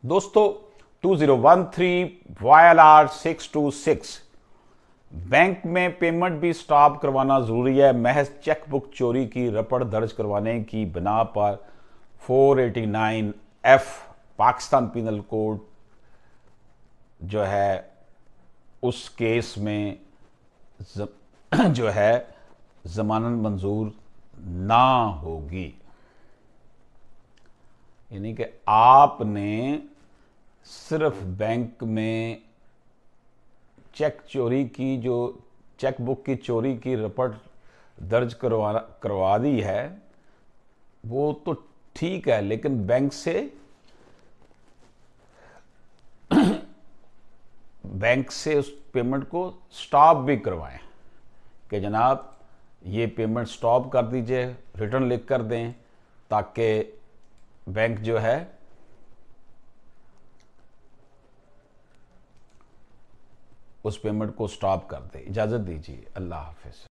दोस्तों 2013 YLR 626 bank में payment भी स्टॉप करवाना जरूरी है। महज चेकबुक चोरी की रपट दर्ज करवाने की बिना पर 489F पाकिस्तान पिनल कोड जो है उस केस में जो है जमानत मंजूर ना होगी। यानी कि आपने सिर्फ बैंक में चेक चोरी की, जो चेकबुक की चोरी की रिपोर्ट दर्ज करवा दी है, वो तो ठीक है, लेकिन बैंक से उस पेमेंट को स्टॉप भी करवाएं कि जनाब ये पेमेंट स्टॉप कर दीजिए, रिटर्न लिख कर दें, ताकि बैंक जो है उस पेमेंट को स्टॉप कर दे। इजाज़त दीजिए। अल्लाह हाफिज़।